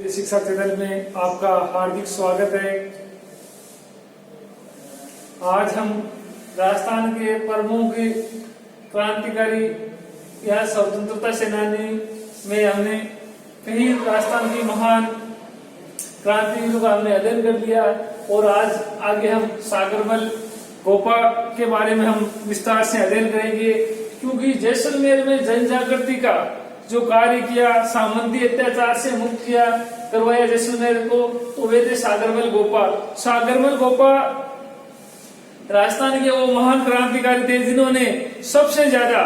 शिक्षा चैनल में आपका हार्दिक स्वागत है। आज हम राजस्थान के प्रमुख क्रांतिकारी या स्वतंत्रता सेनानी में हमने कई राजस्थान की महान क्रांतिवीरों का हमने अध्ययन कर लिया और आज आगे हम सागरमल गोपा के बारे में हम विस्तार से अध्ययन करेंगे, क्योंकि जैसलमेर में जन जागृति का जो कार्य किया, सामंती अत्याचार से मुक्त किया, करवाया जैसलमेर को, तो वे थे सागरमल गोपा। सागरमल गोपा राजस्थान के वो महान क्रांतिकारी थे जिन्होंने सबसे ज्यादा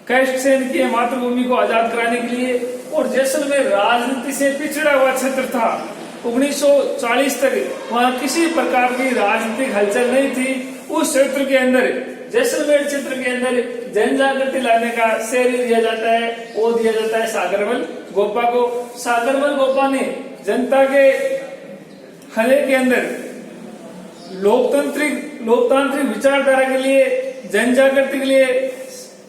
कष्ट सहन किए मातृभूमि को आजाद कराने के लिए। और जैसलमेर राजनीति से पिछड़ा हुआ क्षेत्र था। 1940 तक वहाँ किसी प्रकार की राजनीतिक हलचल नहीं थी। उस क्षेत्र के अंदर, जैसलमेर क्षेत्र के अंदर जन जागृति लाने का श्रेय दिया जाता है, वो दिया जाता है सागरमल गोपा को। सागरमल गोपा ने जनता के हले के अंदर लोकतांत्रिक विचारधारा के लिए, जन जागृति के लिए,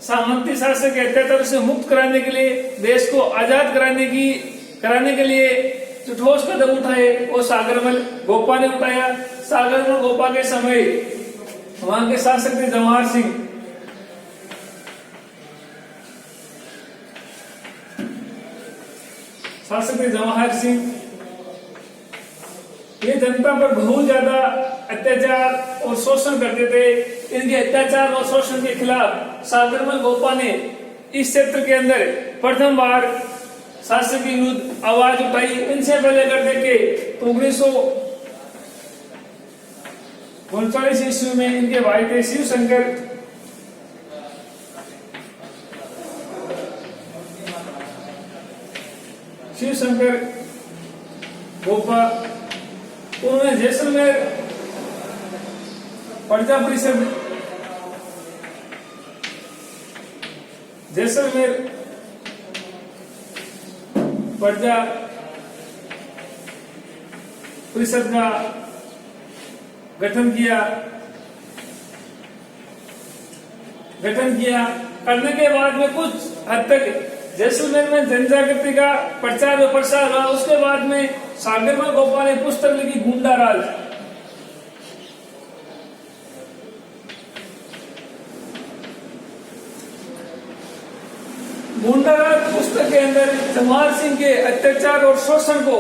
सामंती शासक के अत्याचार से मुक्त कराने के लिए, देश को आजाद कराने के लिए जो ठोस कदम उठाए वो सागरमल गोपा ने उठाया। सागरमल गोपा के समय वहां के शासक थे जवाहर सिंह। शासक थे जवाहर सिंह। ये जनता पर बहुत ज्यादा अत्याचार और शोषण करते थे। इनके अत्याचार और शोषण के खिलाफ सागरमल गोपा ने इस क्षेत्र के अंदर प्रथम बार शासक के विरुद्ध आवाज उठाई। इनसे पहले करते के 1939 ईस्वी में इनके भाई थे शिव शंकर गोपा। उन्होंने जैसलमेर प्रजा परिषद का गठन किया। करने के बाद में कुछ हद तक जैसलमेर में जनजागृति का प्रचार और प्रसार हुआ। उसके बाद में सागरमल गोपा ने पुस्तक लिखी गुंडा राज। गुंडा राज पुस्तक के अंदर जवाहर सिंह के अत्याचार और शोषण को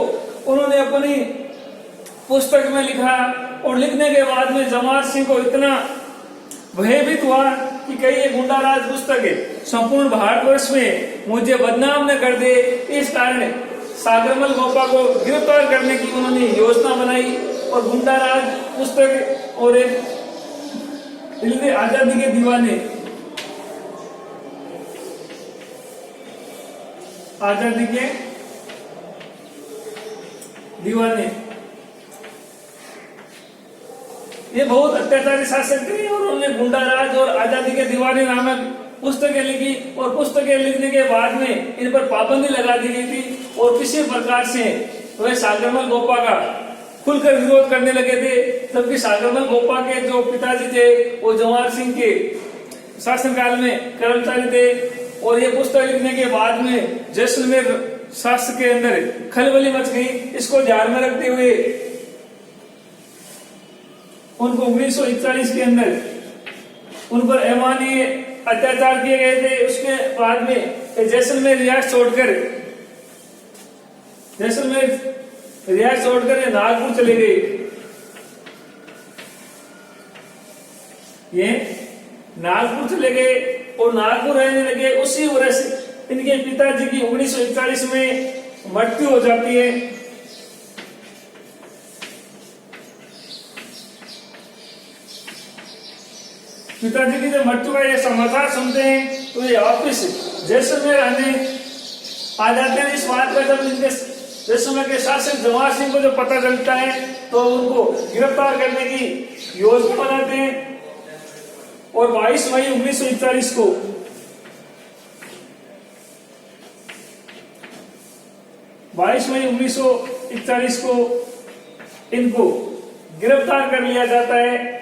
उन्होंने अपनी पुस्तक में लिखा। और लिखने के बाद में जवाहर सिंह को इतना भयभीत हुआ कि कहीं ये गुंडा राज पुस्तक संपूर्ण भारतवर्ष में मुझे बदनाम न कर दे। इस कारण सागरमल गोपा को गिरफ्तार करने की उन्होंने योजना बनाई और गुंडा राज पुस्तक और एक आजादी के दीवाने ये बहुत अत्याचारी शासक थे और उन्होंने गुंडा राज और आजादी के दीवाने नामक पुस्तकें लिखी। और पुस्तकें लिखने के बाद में इन पर पाबंदी लगा दी गई थी और किसी प्रकार से वह सागरमल गोपा का खुलकर विरोध करने लगे थे। जबकि सागरमल गोपा के जो पिताजी थे वो जवाहर सिंह के शासनकाल में कर्मचारी थे। और ये पुस्तक लिखने के बाद में जैसलमेर शासक के अंदर खलबली मच गई। इसको ध्यान में रखते हुए उनको 1941 के अंदर उन पर अमानवीय अत्याचार किए गए थे। उसके बाद में जैसलमेर रियासत छोड़कर नागपुर चले गए। ये नागपुर चले गए और नागपुर रहने लगे। उसी वजह से इनके पिताजी की 1941 में मृत्यु हो जाती है। पिताजी की जब मृत्यु का ये समाचार सुनते हैं तो ये वापिस जैसलमेर आ जाते हैं। इस बात का जब इनके जैसलमेर के शासक जवाहर सिंह को जो पता चलता है तो उनको गिरफ्तार करने की योजना बनाते हैं। और 22 मई 1941 को इनको गिरफ्तार कर लिया जाता है।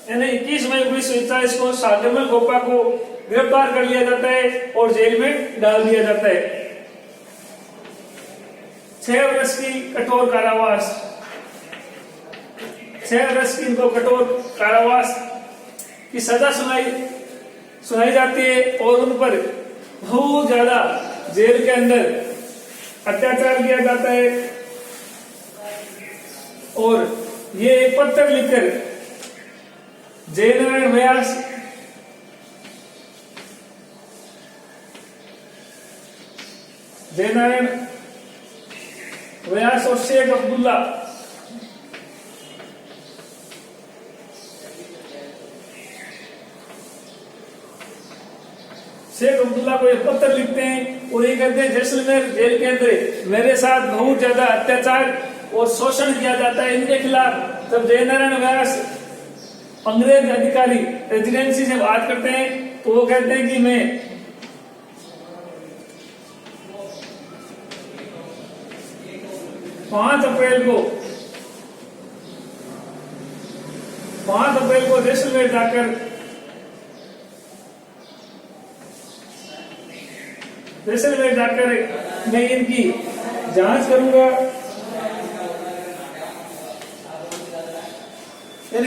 यानी 21 मई 1941 को सागरमल गोपा को गिरफ्तार कर लिया जाता है और जेल में डाल दिया जाता है। 6 वर्ष की कठोर कारावास, 6 वर्ष की इनको कठोर कारावास की सजा सुनाई जाती है और उन पर बहुत ज्यादा जेल के अंदर अत्याचार किया जाता है। और ये एक पत्र लिखकर जयनारायण व्यास और शेख अब्दुल्ला को एक पत्र लिखते हैं और ये कहते हैं जैसलमेर जेल के अंदर मेरे साथ बहुत ज्यादा अत्याचार और शोषण किया जाता है। इनके खिलाफ जब जयनारायण व्यास अंग्रेज अधिकारी रेजिडेंसी से बात करते हैं तो वो कहते हैं कि मैं 5 अप्रैल को जैसलमेर जाकर मैं इनकी जांच करूंगा।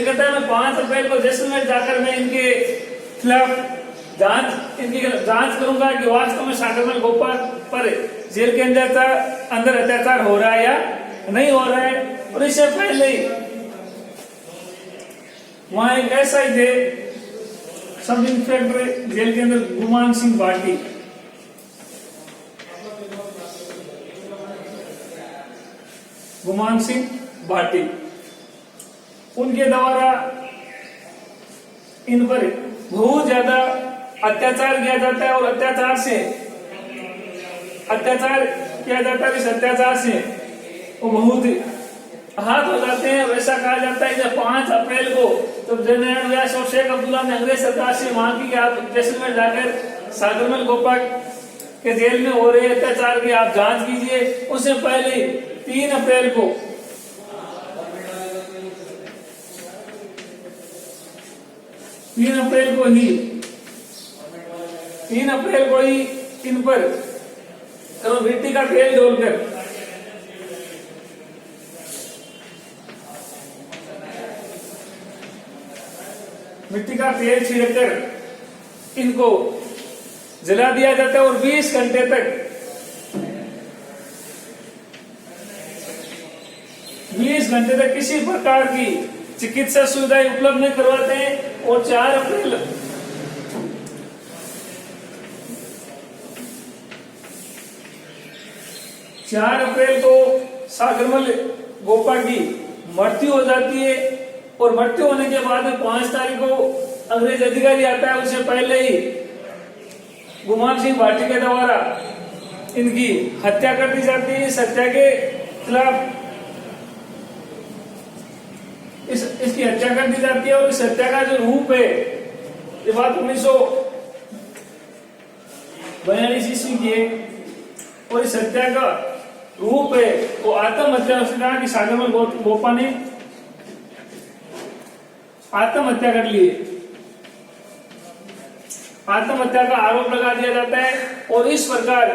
कहता है मैं 5 अप्रैल को जैसलमेर जाकर मैं इनके खिलाफ जांच करूंगा कि वास्तव में सागरमल गोपाल पर जेल के अंदर अत्याचार हो रहा है या नहीं हो रहा है। और इससे पहले ही वहां एक ऐसा ही थे सब इंस्पेक्टर जेल के अंदर गुमान सिंह भाटी, उनके द्वारा इन पर बहुत ज्यादा अत्याचार किया जाता है और अत्याचार किया जाता है। इस अत्याचार से वो बहुत आहत हो जाते हैं। वैसा कहा जाता है कि 5 अप्रैल को जब जयनारायण व्यास और शेख अब्दुल्ला ने अंग्रेज सरकार से मांग की कि आप जैसलमेर जाकर सागरमल गोपाल के जेल में हो रहे अत्याचार की आप जांच कीजिए, उससे पहले 3 अप्रैल को ही इन पर मिट्टी का तेल डोलकर मिट्टी का तेल छिड़ककर इनको जला दिया जाता है और 20 घंटे तक किसी प्रकार की चिकित्सा सुविधाएं उपलब्ध नहीं करवाते हैं। और 4 अप्रैल को सागरमल गोपाल की मृत्यु हो जाती है। और मृत्यु होने के बाद 5 तारीख को अंग्रेज अधिकारी आता है, उससे पहले ही गुमान सिंह भाटी के द्वारा इनकी हत्या कर दी जाती है। इस हत्या के खिलाफ इसकी हत्या कर दी जाती है। और इस हत्या का जो रूप है, ये बात 1942 ईस्वी की है। और इस हत्या का रूप है वो आत्महत्या। उसने कहा कि सागरमल गोपा ने आत्महत्या कर ली, आत्महत्या का आरोप लगा दिया जाता है। और इस प्रकार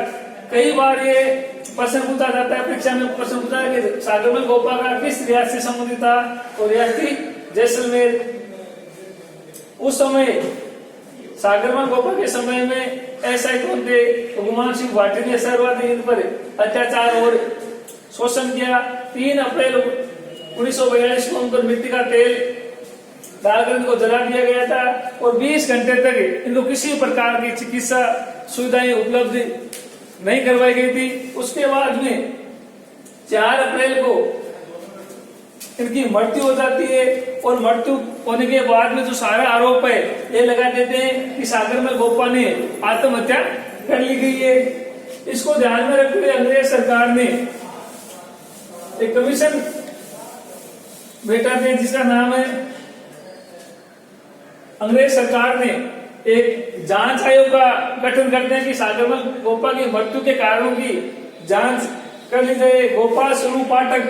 कई बार ये प्रश्न पूछा जाता है, परीक्षा में प्रश्न पूछा है कि सागरमल गोपा का किस रियासत से संबंधित था, तो रियासत थी जैसलमेर। उस समय सागरमल गोपा के समय में ऐसा कौन थे, तो गुमान सिंह भाटी ने सर्वाधिक इन पर अत्याचार और शोषण किया। 3 अप्रैल 1942 को उन पर मिट्टी का तेल डालकर इनको जला दिया गया था। और 20 घंटे तक इनको किसी प्रकार की चिकित्सा सुविधाएं उपलब्ध नहीं करवाई गई थी। उसके बाद में 4 अप्रैल को इनकी मृत्यु हो जाती है। और मृत्यु होने के बाद में जो सारा आरोप है ये लगा देते हैं कि सागरमल गोपा ने आत्महत्या कर ली गई है। इसको ध्यान में रखते हुए अंग्रेज सरकार ने एक कमीशन बैठाते हैं जिसका नाम है, अंग्रेज सरकार ने एक जांच आयोग का गठन करते हैं कि सागरमल गोपा की मृत्यु के कारणों की जांच कर ली जाए। गोपाल स्वरूप पाठक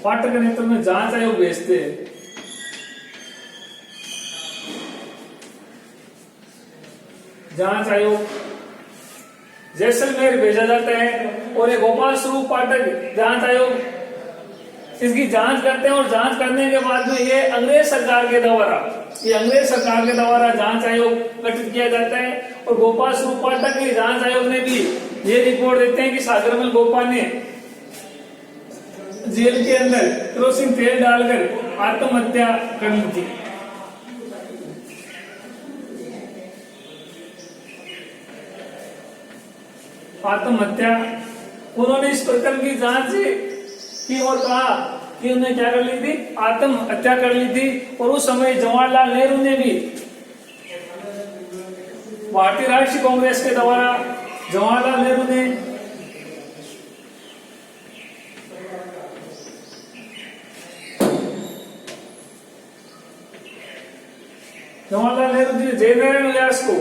पाठक के नेतृत्व में जांच आयोग भेजते हैं। जांच आयोग जैसलमेर भेजा जाता है और ये गोपाल स्वरूप पाठक जांच आयोग इसकी जांच करते हैं और जांच करने के बाद में ये अंग्रेज सरकार के द्वारा जांच आयोग गठित किया जाता है। और गोपाल स्वरूप पाठक के जांच आयोग ने भी ये रिपोर्ट देते हैं कि सागरमल गोपा ने जेल के अंदर केरोसिन तेल डालकर आत्महत्या कर ली थी। आत्महत्या उन्होंने इस प्रकरण की जांच की और कहा कि उन्होंने क्या कर ली थी, आत्महत्या कर ली थी। और उस समय जवाहरलाल नेहरू ने भी भारतीय राष्ट्रीय कांग्रेस के द्वारा जवाहरलाल नेहरू जी जयनारायण व्यास को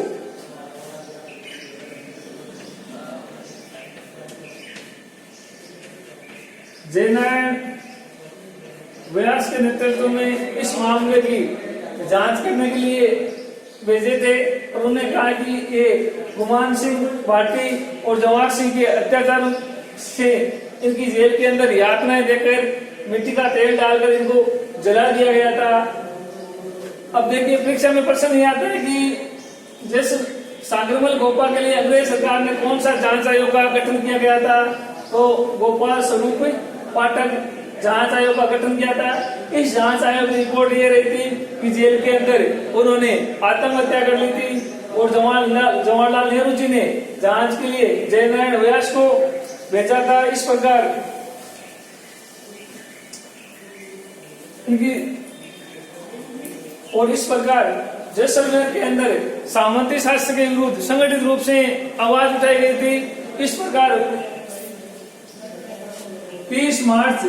जयनारायण व्यास के नेतृत्व में इस मामले की जांच करने के लिए भेजे थे। और उन्होंने कहा कि ये गुमान सिंह भाटी और जवाहर सिंह के अत्याचार से इनकी जेल के अंदर यातनाएं देकर मिट्टी का तेल डालकर इनको जला दिया गया था। अब देखिए परीक्षा में प्रश्न ये आता है कि जैसे सागरमल गोपा के लिए अंग्रेज सरकार ने कौन सा जांच आयोग का गठन किया गया था, तो गोपाल स्वरूप पाठक जांच आयोग का गठन किया था। इस जांच आयोग की रिपोर्ट ये रही थी कि जेल के अंदर उन्होंने आत्महत्या कर ली थी। और जवाहरलाल नेहरू जी ने जांच के लिए जयनारायण व्यास को भेजा था। इस प्रकार जैसलमेर के अंदर सामंती शासन के विरुद्ध संगठित रूप से आवाज उठाई गई थी। इस प्रकार 30 मार्च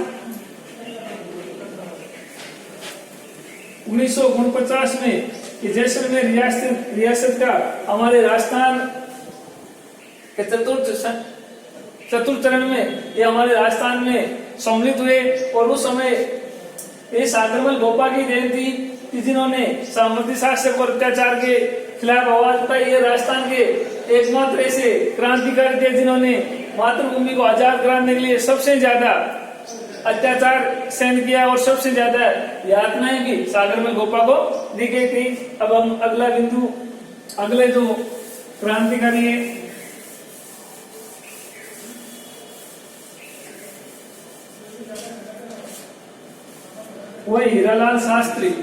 1949 में जैसलमेर रियासत का हमारे राजस्थान के चतुर्थ चरण में ये हमारे राजस्थान में सम्मिलित हुए। और उस समय ये सागरमल गोपा की जयंती जिन्होंने सामंती शासक और अत्याचार के खिलाफ आवाज उठाई। ये राजस्थान के एकमात्र ऐसे क्रांतिकारी थे जिन्होंने मातृभूमि को आजाद कराने के लिए सबसे ज्यादा अत्याचार सहन किया और सबसे ज्यादा यातनाएं भी सागरमल गोपा को दी गई थी। अब हम अगले जो क्रांतिकारी है वह हीरालाल शास्त्री।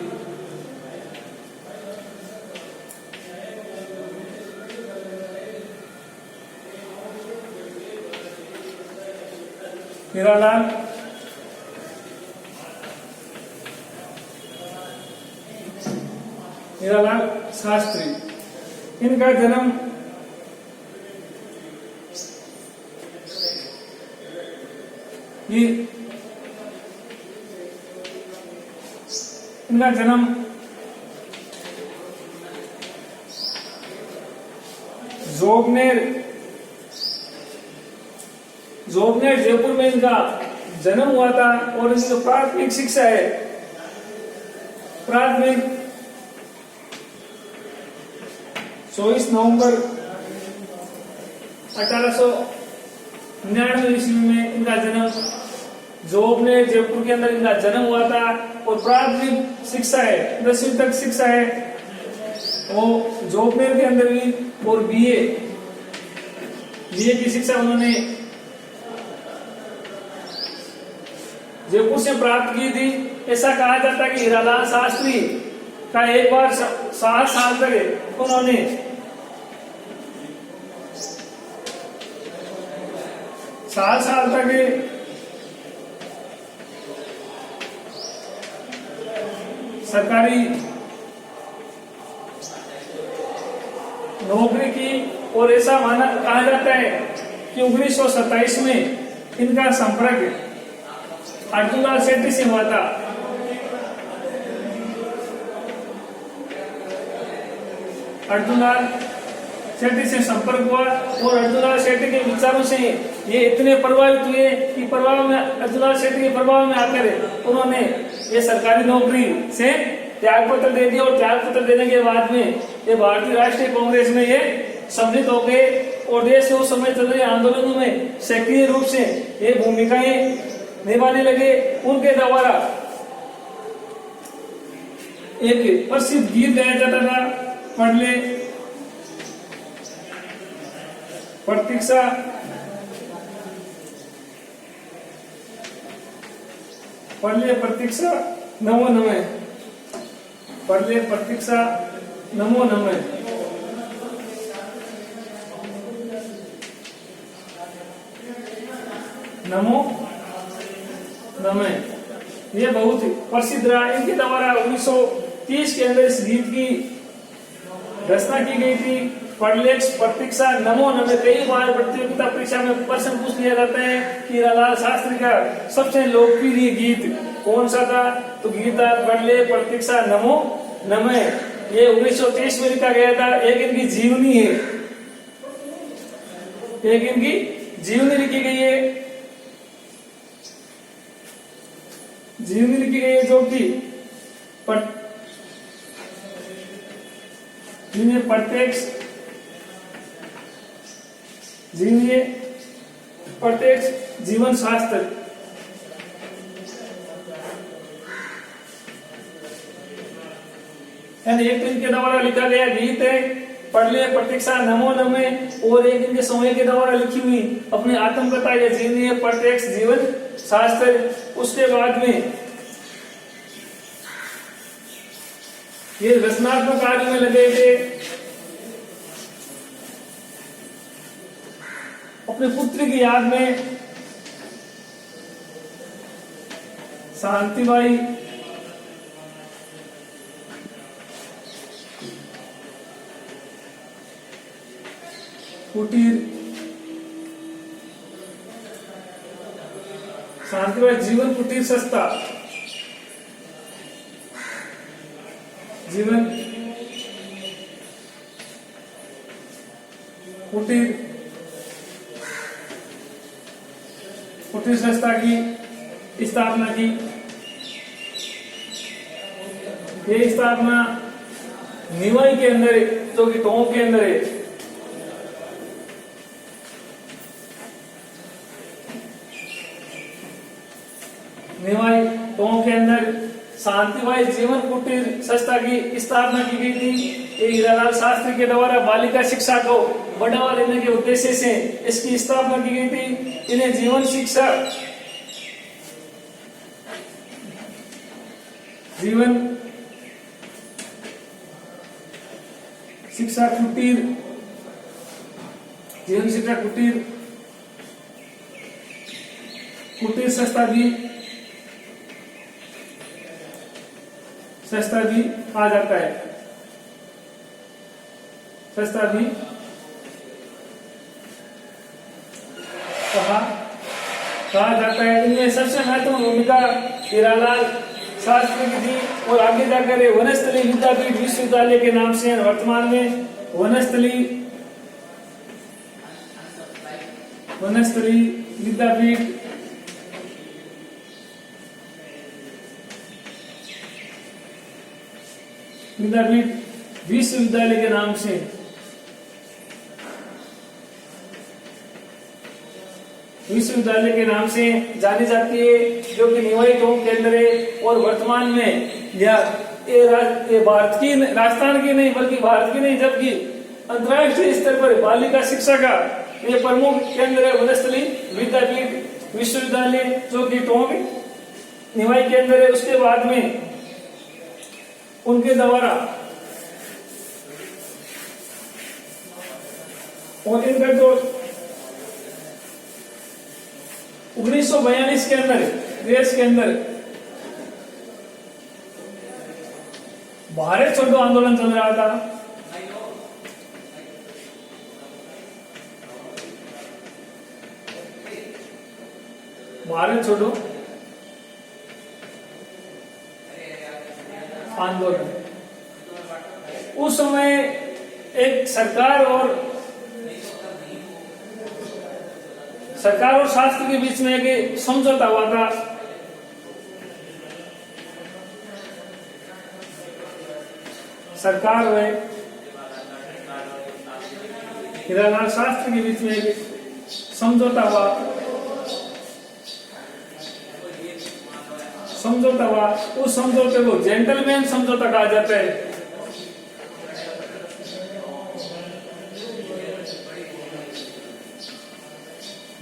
हीरालाल शास्त्री, इनका जन्म जोबनेर जयपुर में इनका जन्म हुआ था। और इनकी जो प्राथमिक शिक्षा है, प्राथमिक 24 नवंबर 1899 ईस्वी में इनका जन्म जोबनेर जयपुर के अंदर इनका जन्म हुआ था। और प्राथमिक शिक्षा है 10वीं तक शिक्षा है वो जोबनेर के अंदर भी। और बीए की शिक्षा उन्होंने जयपुर से प्राप्त की थी। ऐसा कहा जाता है कि हीरालाल शास्त्री का एक बार 7 साल तक उन्होंने सरकारी नौकरी की। और ऐसा कहा जाता है कि 1927 में इनका संपर्क अर्जुनलाल शेट्टी से हुआ था। अर्जुनलाल शेट्टी से संपर्क हुआ और अर्जुनलाल शेट्टी के विचारों से ये इतने प्रभावित हुए कि प्रभाव में अब्दुल्ला सेठ के प्रभाव में आकर उन्होंने ये सरकारी नौकरी से त्याग पत्र दे दिया, और त्याग पत्र देने के बाद में ये भारतीय राष्ट्रीय कांग्रेस में ये सम्मिलित हो गए, और देश में उस समय चल रहे आंदोलनों में सक्रिय रूप से ये भूमिकाएं निभाने लगे। उनके द्वारा एक प्रसिद्ध गीत गाया जाता था, पढ़ ले प्रतीक्षा, पढ़ ले प्रतीक्षा नमो नमः, पढ़ ले प्रतीक्षा नमो नमः। नमो नमः ये बहुत प्रसिद्ध रहा। इनके द्वारा 1930 के अंदर इस गीत की रचना की गई थी। पढ़लेख प्रतीक्षा नमो नमः कई बार प्रतियोगिता परीक्षा में प्रश्न पूछ लिया जाता है कि लाल शास्त्री का सबसे लोकप्रिय गीत कौन सा था, तो गीत था पढ़लेख प्रतीक्षा नमो नमः। ये 1930 में लिखा गया था। एक इनकी जीवनी है, एक इनकी जीवनी लिखी गई है, जीवनी लिखी गई है जो कि प्रत्यक्ष जीवनी प्रत्यक्ष जीवन शास्त्र। एक दिन के द्वारा लिखा गया गीत है पढ़ ले प्रतीक्षा नमो नमः, और एक दिन के समय के द्वारा लिखी हुई अपनी आत्मकथा या जीवनी है प्रत्यक्ष जीवन शास्त्र। उसके बाद में ये रचनात्मक कार्य में लगे थे। अपने पुत्र की याद में शांतिबाई कुटीर, शांतिबाई जीवन कुटीर संस्था, जीवन कुटीर संस्था की स्थापना की। ये स्थापना निवाई के अंदर जो कि टोंक के अंदर है। निवाई टोंक के अंदर शांतिबाई जीवन कुटीर संस्था की स्थापना की गई थी। ये हीरालाल शास्त्री के द्वारा बालिका शिक्षा को बढ़ावा देने के उद्देश्य से इसकी स्थापना की गई थी। इन्हें जीवन शिक्षा, जीवन शिक्षा कुटीर, जीवन शिक्षा कुटीर संस्था भी आ जाता है, संस्था भी कहा जाता है। इनमें सबसे महत्वपूर्ण भूमिका हीरालाल शास्त्री की थी, और आगे जाकर वनस्थली विद्यापीठ विश्वविद्यालय के नाम से वर्तमान में वनस्थली विद्यापीठ विश्वविद्यालय के नाम से जानी जाती है, जो कि निवाई टोंक के अंदर है। और वर्तमान में ये भारत की, राजस्थान की नहीं बल्कि भारत की नहीं जबकि अंतर्राष्ट्रीय स्तर पर बालिका शिक्षा का ये प्रमुख केंद्र है वनस्थली विद्यापीठ विश्वविद्यालय, जो कि टोंक निवाई के अंदर है। उसके बाद में उनके द्वारा और इनका जो 1942 के अंदर देश के अंदर भारत छोड़ो आंदोलन चल रहा था। भारत छोड़ो आंदोलन, उस समय एक सरकार सरकार और शास्त्र के बीच में एक समझौता हुआ था। सरकार व हीरालाल शास्त्री के बीच में एक समझौता हुआ। उस समझौते को जेंटलमैन समझौता कहा जाता है।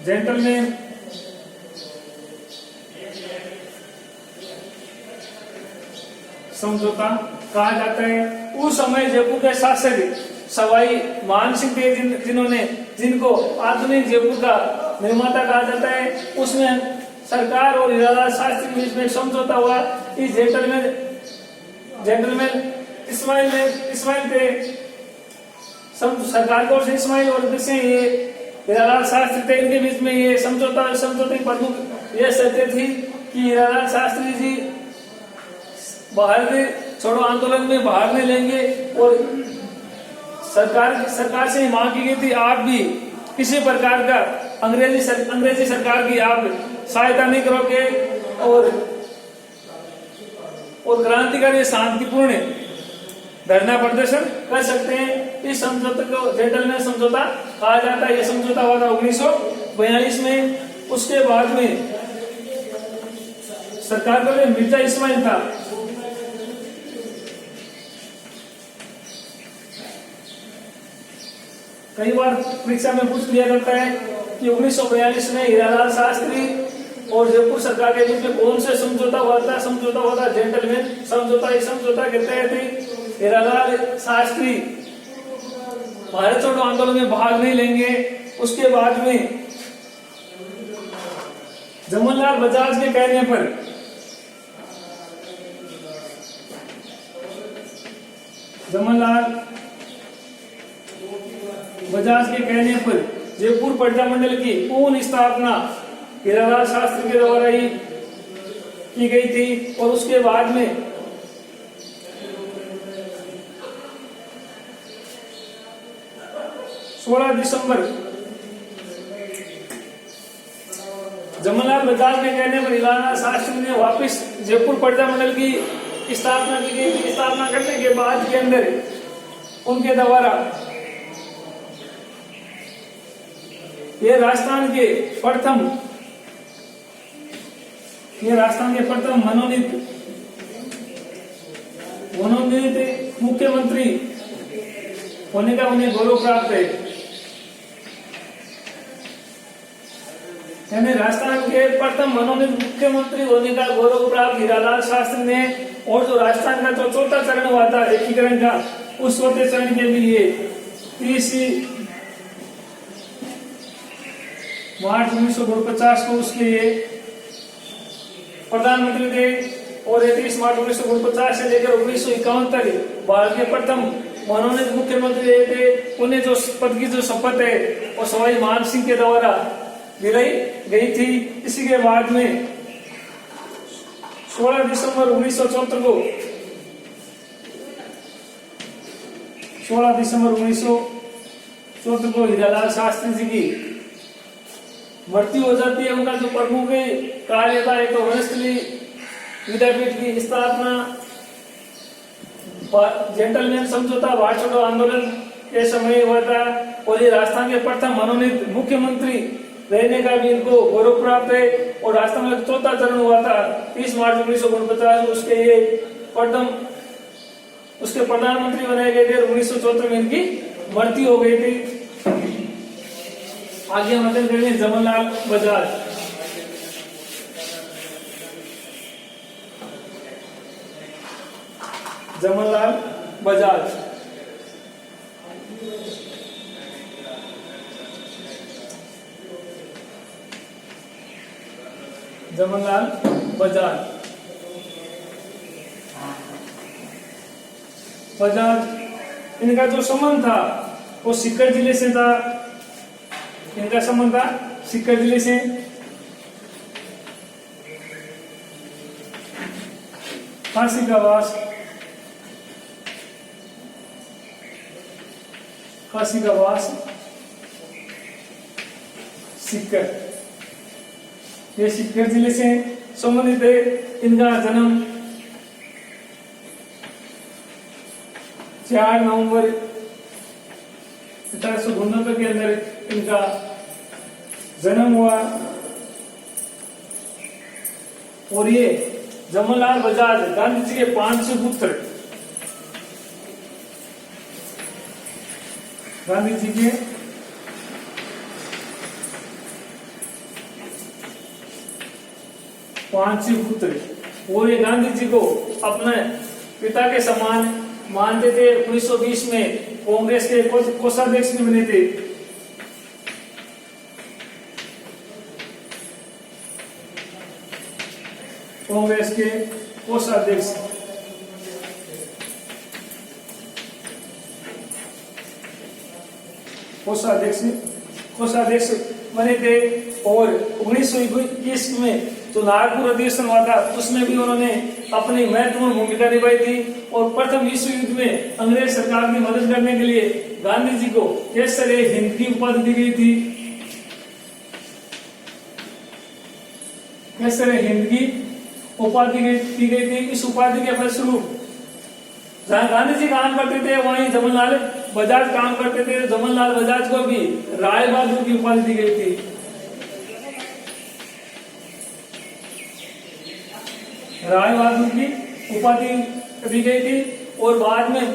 जेंटलमैन समझौता कहा जाता है। उस समय जयपुर के शासक सवाई मान सिंह थे, जिनको आधुनिक जयपुर का निर्माता कहा जाता है। उसमें सरकार और हीरालाल शास्त्री के बीच में समझौता हुआ। इस जेंटलमैन इस्माइल थे, सरकार को इस्माइल और ये हीरालाल शास्त्री थे। इनके बीच में ये समझौते की प्रमुख यह शर्तें थी कि हीरालाल शास्त्री जी बाहर छोड़ो आंदोलन में भाग नहीं लेंगे और सरकार से मांग की गई थी, आप भी किसी प्रकार का अंग्रेजी सरकार की आप सहायता नहीं करोगे और क्रांतिकारी शांतिपूर्ण धरना प्रदर्शन कर सकते हैं। इस समझौते को जेंटलमैन समझौता कहा जाता है। यह समझौता हुआ था 1942 में। उसके बाद में सरकार का मिर्जा इस्माइल था, कई बार परीक्षा में पूछ लिया जाता है कि 1942 में हीरालाल शास्त्री और जयपुर सरकार के बीच में कौन सा समझौता हुआ था। समझौता हुआ था जेंटलमैन समझौता। इस समझौता के तहत हीरालाल शास्त्री भारत छोड़ो आंदोलन में भाग नहीं लेंगे। उसके बाद में जमनलाल बजाज के कहने पर जयपुर प्रजा मंडल की पूर्ण स्थापना हीरालाल शास्त्री के द्वारा ही की गई थी। और उसके बाद में दिसंबर जमनलाल बजाज के कहने पर हीरालाल शास्त्री ने वापस जयपुर प्रजा मंडल की स्थापना की गई। स्थापना करने के बाद के अंदर उनके द्वारा ये राजस्थान के प्रथम मनोनीत मुख्यमंत्री होने का उन्हें गौरव प्राप्त है। यानी राजस्थान के प्रथम मनोनीत मुख्यमंत्री होने का गौरव प्राप्त हीरालाल शास्त्री ने। और जो राजस्थान का जो चौथा चरण हुआ था एकीकरण का, उस चौथे चरण के लिए 30 मार्च 1949 को उसके ये प्रधानमंत्री थे। और 31 मार्च 1949 से लेकर 1951 तक भारत के प्रथम मनोनीत मुख्यमंत्री रहे थे। उन्हें जो पद की जो शपथ है वो सवाई मान सिंह के द्वारा दिलाई गई थी। इसी के बाद में 16 दिसंबर 1974 को हीरालाल शास्त्री जी की मृत्यु हो जाती है। उनका जो प्रमुख कार्य था, एक तो वनस्थली विद्यापीठ की स्थापना, जेंटलमैन समझौता भारत छोड़ो आंदोलन के समय हुआ था। और ये राजस्थान के प्रथम मनोनीत मुख्यमंत्री रहने का भी इनको गौरव प्राप्त है। और राजस्थान का चौथा चरण हुआ था 30 मार्च 1949, उसके प्रधानमंत्री बनाए गए थे। 1974 में इनकी मृत्यु हो गई थी। आगे हम अध्ययन करेंगे जमनलाल बजाज। जमनलाल बजाज इनका जो संबंध था वो सीकर जिले से था। इनका संबंध था सीकर जिले से। फांसी का वास सीकर। ये सीकर जिले से संबंधित है। इनका जन्म 4 नवंबर 1892 के अंदर इनका जन्म हुआ। और ये जमनलाल बजाज गांधी जी के 5 पुत्र, गांधी जी के 5 पुत्र, और ये गांधी जी को अपने पिता के समान मानते थे। 1920 में कांग्रेस के कोषाध्यक्ष भी बने थे। कांग्रेस के कोषाध्यक्ष कोषाध्यक्ष बने थे। और 1921 में जो नागपुर अधिवेशन हुआ था उसमें भी उन्होंने अपनी महत्वपूर्ण भूमिका निभाई थी। और प्रथम विश्व युद्ध में अंग्रेज सरकार की मदद करने के लिए गांधी जी को केसर-ए-हिंद की उपाधि दी गई थी। केसर-ए-हिंद की उपाधि दी गई थी। इस उपाधि के फलस्वरूप जहां गांधी जी काम करते थे वहीं जमनलाल बजाज काम करते थे। जमनलाल बजाज को भी राय बहादुर की उपाधि दी गई थी। राय बहादुर की उपाधि दी गई थी। और बाद में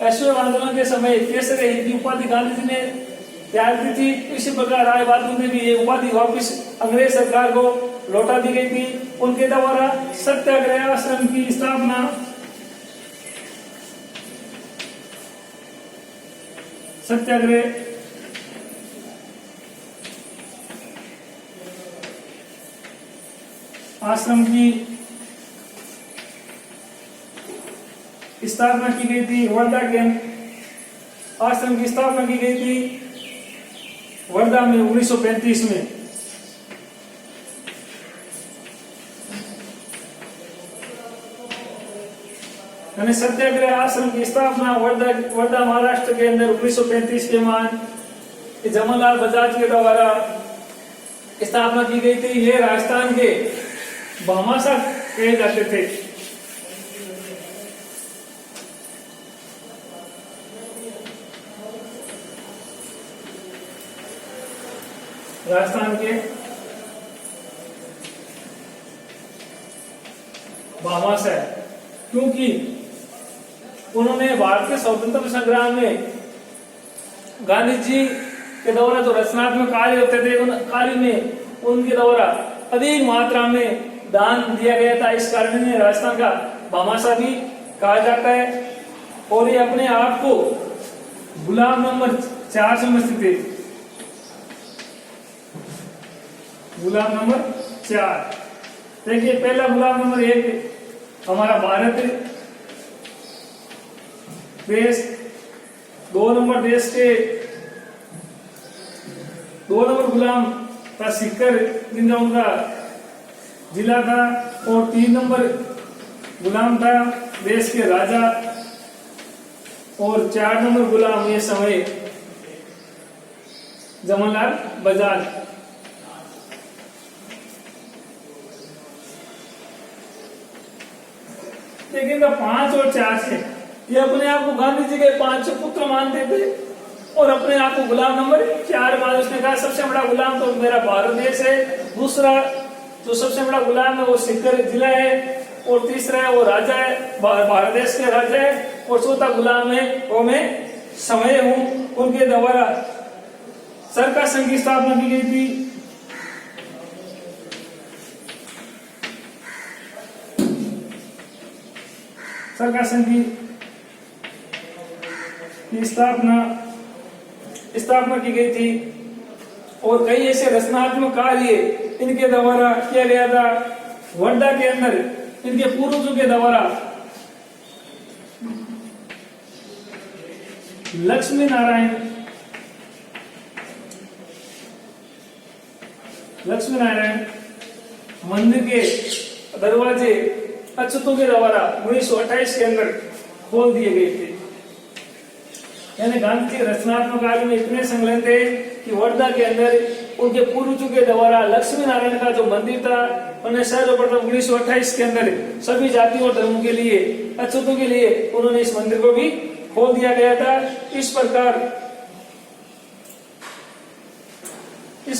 अश्व आंदोलन के समय केसर-ए-हिंद की उपाधि गांधी जी ने त्याग दी थी। इसी प्रकार राय बहादुर ने भी ये उपाधि वापस अंग्रेज सरकार को लौटा दी गई थी। उनके द्वारा सत्याग्रह आश्रम की स्थापना सत्याग्रह आश्रम की स्थापना की गई थी। वर्धा के आश्रम की स्थापना की गई थी वर्धा में 1935 में। यानी सत्याग्रह आश्रम की स्थापना वर्धा महाराष्ट्र के अंदर 1935 के मान जमनलाल बजाज के द्वारा स्थापना की गई थी। ये राजस्थान के भामाशाह कहे जाते थे। राजस्थान के भामाशाह, क्योंकि उन्होंने भारतीय स्वतंत्रता संग्राम में गांधी जी के द्वारा जो रचनात्मक कार्य होते थे उन कार्य में उनके द्वारा अधिक मात्रा में दान दिया गया था। इस कारण इन्हें राजस्थान का भामाशाह भी कहा जाता है। और ये अपने आप को गुलाम नंबर 4 समझते थे। गुलाम नंबर 4 देखिए, पहला गुलाम नंबर 1 हमारा भारत देश, 2 नंबर देश के 2 नंबर गुलाम था सीकर जिनका उनका जिला था। और 3 नंबर गुलाम था देश के राजा। और 4 नंबर गुलाम ये समय जमनलाल बजाज। लेकिन 5 और 4 से ये अपने आप को गांधी जी के 5 पुत्र मानते थे और अपने आप को गुलाम नंबर 4 मान। उसने कहा सबसे बड़ा गुलाम तो मेरा भारत देश है, दूसरा जो सबसे बड़ा गुलाम है वो सीकर जिला है, और तीसरा है वो राजा है, भारत देश के राजा है, और चौथा गुलाम है वो मैं समय हूं। उनके द्वारा सरकार संघ की स्थापना की गई थी। सरकार संघ की स्थापना की गई थी। और कई ऐसे रचनात्मक कार्य इनके द्वारा किया गया था। वर्धा के अंदर इनके पूर्वजों के द्वारा लक्ष्मी नारायण मंदिर के दरवाजे अछूतों के द्वारा 1928 के अंदर खोल दिए गए थे। यानी गांधी जी रचनात्मक कार्य में इतने संलग्न थे कि वर्धा के अंदर उनके पूर्वजों के द्वारा लक्ष्मी नारायण का जो मंदिर था उन्हें सर्वप्रथम 1928 के अंदर सभी जातियों और धर्मों के लिए अछूतों के लिए उन्होंने इस मंदिर को भी खोल दिया गया था। इस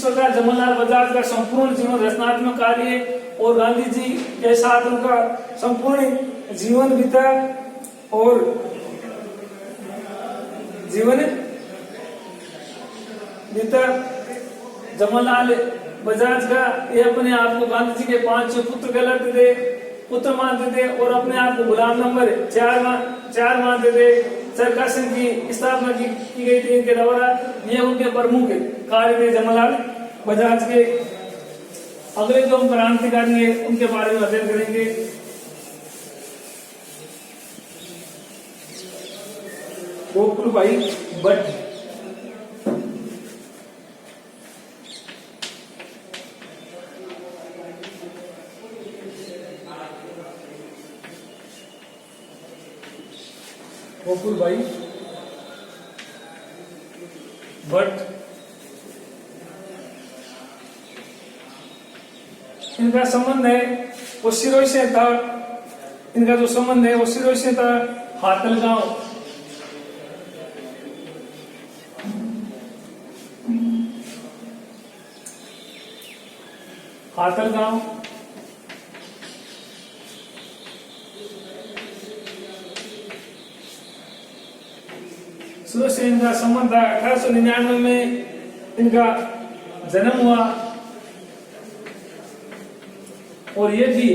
प्रकार जमनलाल बजाज का संपूर्ण जीवन रचनात्मक कार्य और गांधी जी के साथ उनका संपूर्ण जीवन बीता और जमनलाल बजाज का ये अपने आप को गांधी जी के 5 पुत्र कहलाते थे, पुत्र मानते थे और अपने आप को गुलाम नंबर 4 मानते थे। चरखा संघ की स्थापना की गई थी इनके द्वारा। ये उनके प्रमुख कार्य थे जमनलाल बजाज के। अगले जो हम क्रांतिकारी है उनके बारे में अध्ययन करेंगे। गोकुल भाई भट्ट। गोकुल भाई भट्ट, इनका संबंध है वो सिरोही से था। इनका जो संबंध है वो सिरोही से था। हातलगांव शुरू से इनका संबंध था। 1899 में इनका जन्म हुआ और ये भी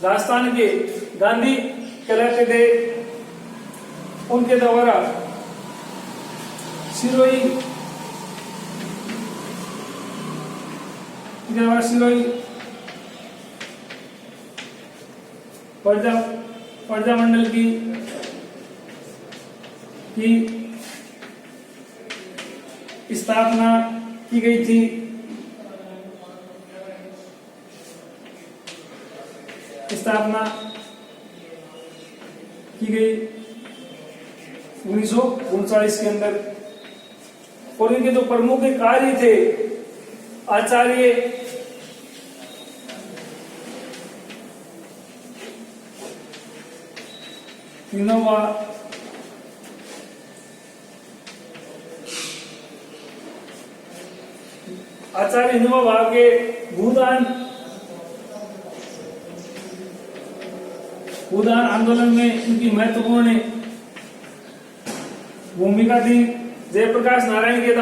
राजस्थान के गांधी कहलाते थे। उनके द्वारा सिरोही प्रजा मंडल की स्थापना की गई थी। स्थापना की गई 1939 के अंदर। और इनके जो प्रमुख कार्य थे आचार्य विनोबा भावे के भूदान आंदोलन में इनकी महत्वपूर्ण भूमिका थी। जयप्रकाश नारायण के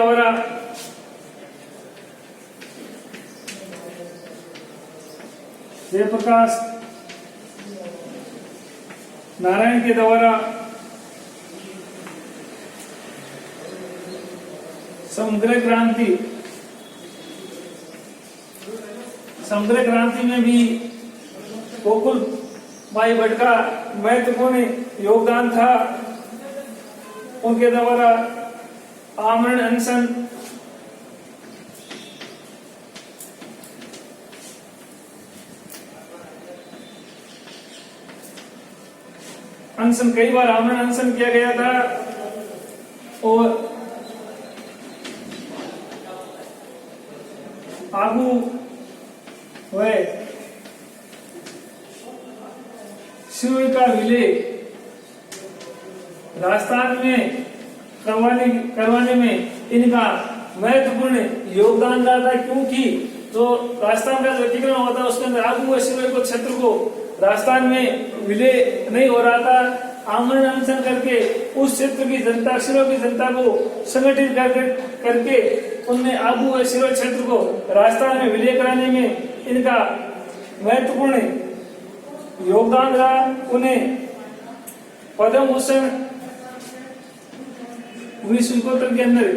द्वारा समुद्र क्रांति में भी गोकुल भाई भट्ट का महत्वपूर्ण योगदान था। उनके द्वारा आमरण अनशन कई बार आमरण अनशन किया गया था और आगू हुए सिरोही का विलय राजस्थान में करवाने में इनका महत्वपूर्ण योगदान रहा था। क्योंकि जो राजस्थान का एकीकरण हुआ था उसके अंदर आगू हुए सिरोही को क्षेत्र को राजस्थान में विलय नहीं हो रहा था। आमरण अनशन करके उस क्षेत्र की जनता, सिरोही की जनता को संगठित करके उनने आगू हुए सिरोही क्षेत्र को राजस्थान में विलय कराने में इनका महत्वपूर्ण योगदान रहा। उन्हें पद्म भूषण 1971 के अंदर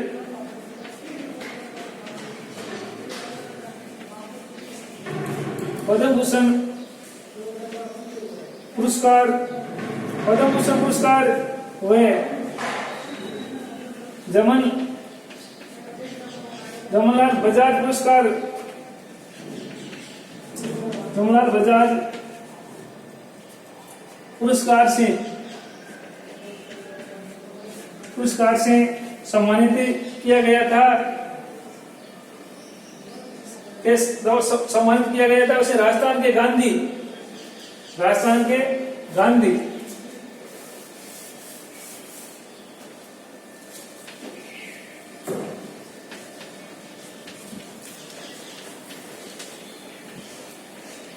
पद्म भूषण पुरस्कार हुए। जमनलाल बजाज पुरस्कार से सम्मानित किया गया था। के सम्मानित किया गया था उसे राजस्थान के गांधी, राजस्थान के गांधी।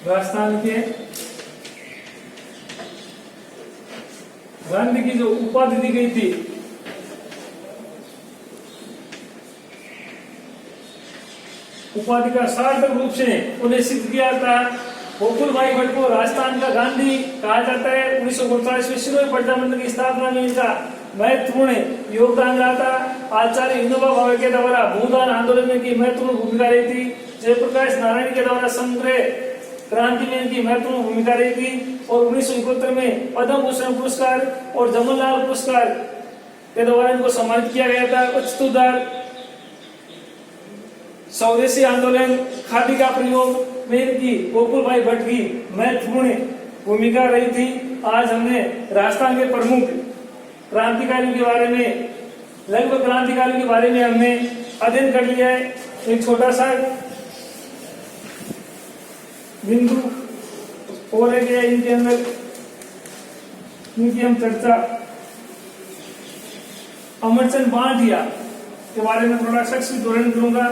राजस्थान के गांधी की जो उपाधि दी गई थी, उपाधि का सार्थक रूप से उन्हें सिद्ध किया था। गोकुल भाई भट्ट को राजस्थान का गांधी कहा जाता है। 1948 में शिरोई प्रजातंत्र की स्थापना में इनका महत्वपूर्ण योगदान रहा था। आचार्य विनोबा भावे के द्वारा भूदान आंदोलन में की महत्वपूर्ण भूमिका रही थी। जयप्रकाश नारायण के द्वारा समग्र क्रांति में इनकी महत्वपूर्ण भूमिका रही थी। और 1971 में पद्म भूषण पुरस्कार और जमनलाल पुरस्कार के द्वारा इनको सम्मानित किया गया था। उच्च सुधार, स्वदेशी आंदोलन, खादी का प्रयोग में इनकी गोकुल भाई भट्ट की महत्वपूर्ण भूमिका रही थी। आज हमने राजस्थान के प्रमुख क्रांतिकारियों के बारे में, लगभग क्रांतिकारियों के बारे में हमने अध्ययन कर लिया है। एक छोटा सा बिंदु और है कि इनके अंदर इनकी हम चर्चा अमरचंद बांटिया के बारे में थोड़ा संक्षिप्त वर्णन करूंगा।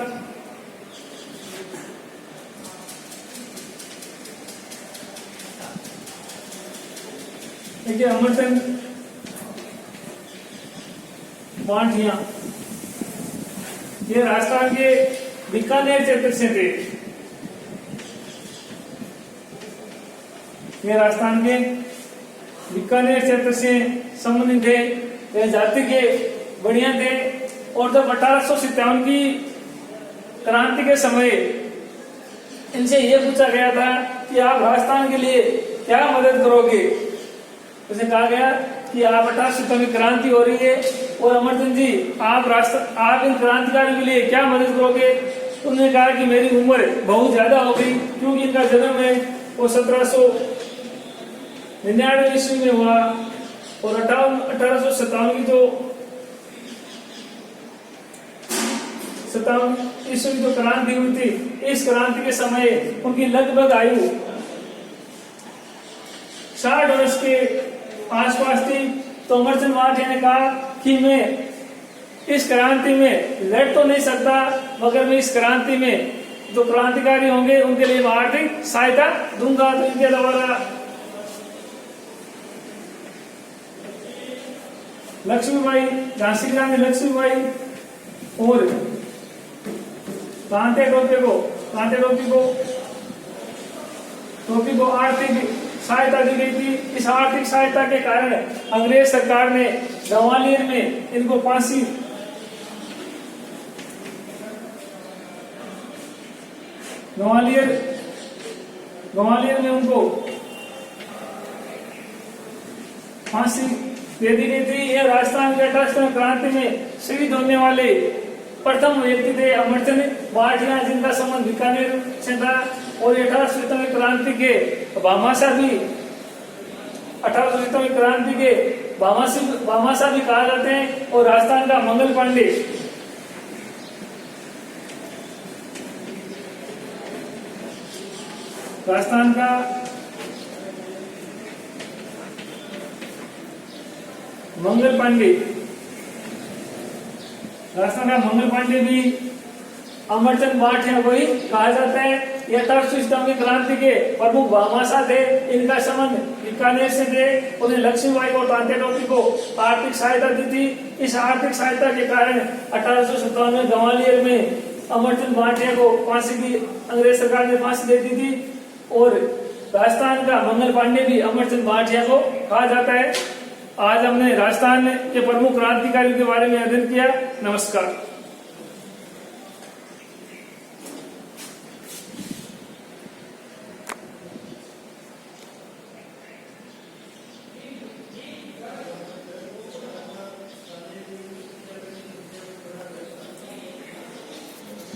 देखिए, अमरचंद बांटिया ये राजस्थान के बीकानेर क्षेत्र से थे। ये राजस्थान के बीकानेर क्षेत्र से संबंधित थे। ये जाति के बढ़िया थे। और जब 1857 की क्रांति के समय इनसे यह पूछा गया था कि आप राजस्थान के लिए क्या मदद करोगे, उसे कहा गया कि आप 1857 की क्रांति हो रही है और अमरचंद जी आप इन क्रांतिकारियों के लिए क्या मदद करोगे। उन्होंने कहा कि मेरी उम्र बहुत ज्यादा हो गई, क्योंकि इनका जन्म है वो 1799 ईस्वी में हुआ। और 1857 की जो 57 ईस्वी की जो क्रांति हुई थी, इस क्रांति के समय उनकी लगभग आयु 60 वर्ष के आसपास थी। तो अमरचंद बांटिया ने कहा कि मैं इस क्रांति में लड़ तो नहीं सकता, मगर मैं इस क्रांति में जो क्रांतिकारी होंगे उनके लिए मैं आर्थिक सहायता दूंगा। तो इनके द्वारा लक्ष्मीबाई, झांसी की रानी लक्ष्मीबाई और कांटे टोपी को आर्थिक सहायता दी गई थी। इस आर्थिक सहायता के कारण अंग्रेज सरकार ने ग्वालियर में इनको फांसी ग्वालियर में उनको फांसी दे दी गई थी। यह राजस्थान के 18वीं क्रांति में शहीद होने वाले प्रथम व्यक्ति थे अमरचंद बांटिया, जिनका संबंध बीकानेर से था। और 18वीं क्रांति के भामाशाह भी कहा जाते हैं। और राजस्थान का मंगल पांडे राजस्थान का मंगल पांडे भी अमरचंद बांटिया को ही कहा जाता है। 18वीं क्रांति के प्रमुख भामाशाह थे। इनका संबंध बीकानेर से थे। उन्हें लक्ष्मीबाई और तांते टोपी को आर्थिक सहायता दी थी। इस आर्थिक सहायता के कारण 1857 में ग्वालियर में अमरचंद बांटिया को फांसी की अंग्रेज सरकार ने फांसी दे दी थी। और राजस्थान का मंगल पांडे भी अमरचंद बांटिया को कहा जाता है। आज हमने राजस्थान के प्रमुख क्रांतिकारियों के बारे में अध्ययन किया। नमस्कार।